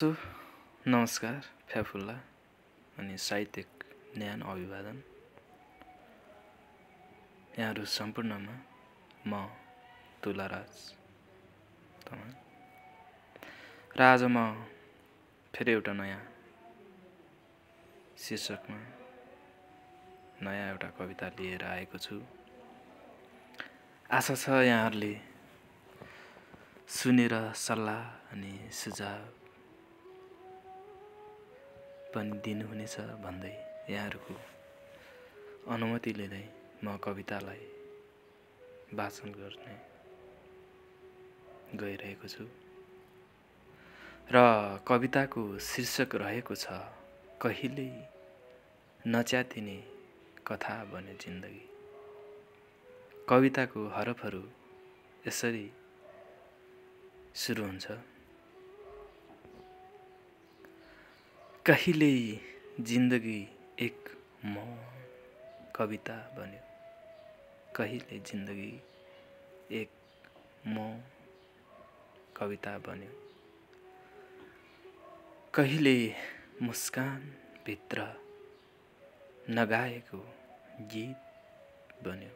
So नमस्कार फ्याफुल्ला अनि साहित्यिक न्यान अभिवादन। यहाँहरू सम्पूर्णमा म तुलाराज तामाङ र आज म फेरि एउटा नयाँ शीर्षकमा नयाँ एउटा कविता लिएर आएको छु। आशा छ यहाँहरूले सुनेर सल्लाह अनि सुझाव पनि दिनुहुनेछ भन्दै यहाँहरूको अनुमति लिँदै म कवितालाई वाचन गर्ने गइरहेको छु र कविताको शीर्षक रहेको छ कहिल्यै नच्यातिने कथा बन्यो जिन्दगी। कविताको हरफहरू यसरी सुरु हुन्छ। कहिल्यै जिन्दगी एक मौन कविता बन्यो। कहिल्यै जिन्दगी एक मौन कविता बन्यो। कहिल्यै मुस्कान भित्र नगाएको गीत बन्यो।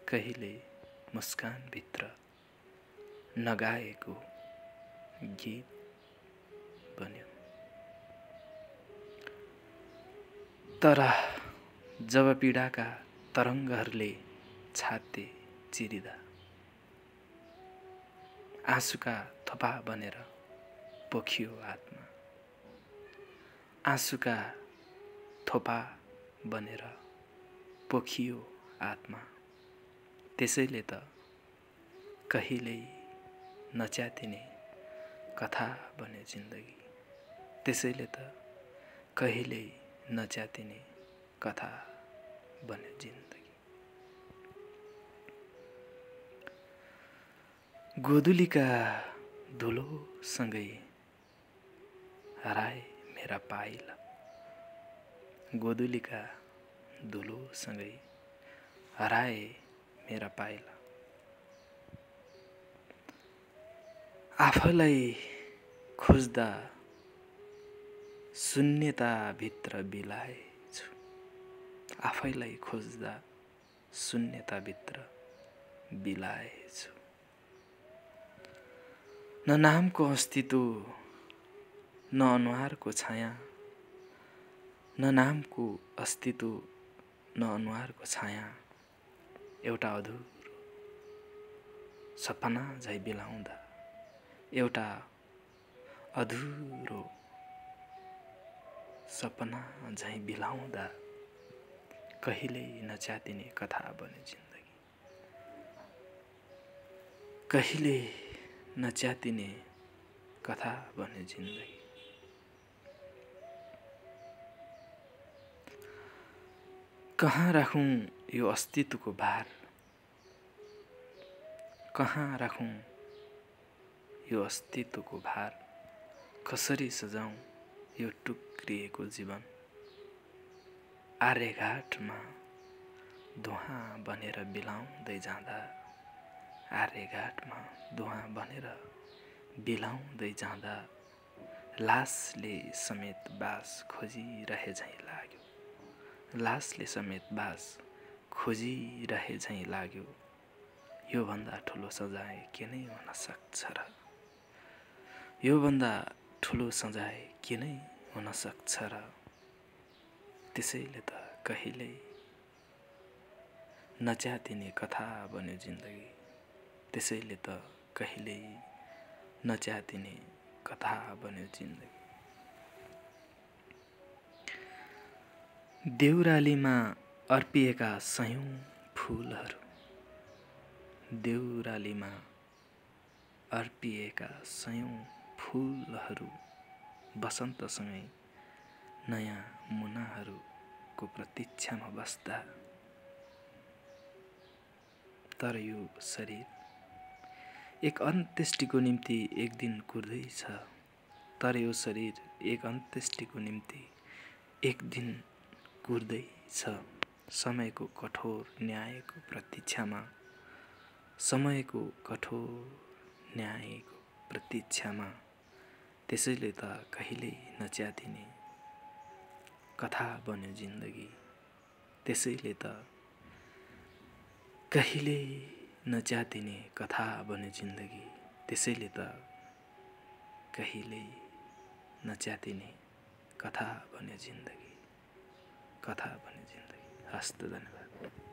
कहिल्यै मुस्कान भित्र नगाएको गीत बन्यो। तर जब पीडाका तरङ्गहरूले छाते चिरिदा आँसुका थोपा बनेर पोखियो आत्मा। आँसुका थोपा बनेर पोखियो आत्मा। त्यसैले त कहिल्यै नच्यातिने कथा बन्यो जिन्दगी। त्यसैले त कहिल्यै नच्यातिने कथा बन्यो जिन्दगी। गोधुलीका धुलोसँगै हराए मेरा पाइला। गोधुलीका धुलोसँगै हराए मेरा पाइला। आफैलाई खोज्दा शून्यताभित्र बिलाएछु। आफैलाई खोज्दा शून्यताभित्र बिलाएछु। न नामको अस्तित्व न अनुहारको छाया। न नामको अस्तित्व न अनुहारको छाया। एउटा अधुरो सपना झै बिलाउँदा। एउटा अधुरो सपना झै बिलाउँदा कहिल्यै नच्यातिने कथा बन्यो जिन्दगी। कहिल्यै नच्यातिने कथा बन्यो जिन्दगी। कहाँ राखौं यो अस्तित्वको भार। कहाँ राखौं यो अस्तित्वको भार। कसरी सजाऊं यो टुक्रिएको जीवन। आर्यघाटमा धुवाँ बनेर बिलाउँदै जाँदा। आर्यघाटमा धुवाँ बनेर बिलाउँदै जाँदा लासले समेत बास खोजिरहे झैँ लाग्यो। लासले समेत बास खोजिरहे झैँ लाग्यो। योभन्दा ठुलो सजाय के नै हुन सक्छ र। योभन्दा ठुलो सजाय के नै हुन सक्छ र। त्यसैले त कहिल्यै नच्यातिने कथा बन्यो जिन्दगी। त्यसैले त कहिल्यै नच्यातिने कथा बन्यो जिन्दगी। देउरालीमा अर्पिएका सयौं फूलहरू। देउरालीमा अर्पिएका सयौं फूलहरू वसन्तसँगै नयाँ मुनाहरूको प्रतीक्षामा बस्दा। तर यो शरीर एक अन्त्येष्टिको निम्ति एक दिन कुर्दैछ। तर यो शरीर एक अन्त्येष्टिको निम्ति एक दिन कुर्दैछ। समयको कठोर न्यायको प्रतीक्षामा। समयको कठोर न्यायको प्रतीक्षामा। त्यसैले त कहिल्यै नच्यातिने कथा बन्यो जिन्दगी। त्यसैले त कहिल्यै नच्यातिने कथा बन्यो जिन्दगी। त्यसैले त कहिल्यै नच्यातिने कथा बन्यो जिन्दगी। कथा बन्यो जिन्दगी। हस्त धन्यवाद।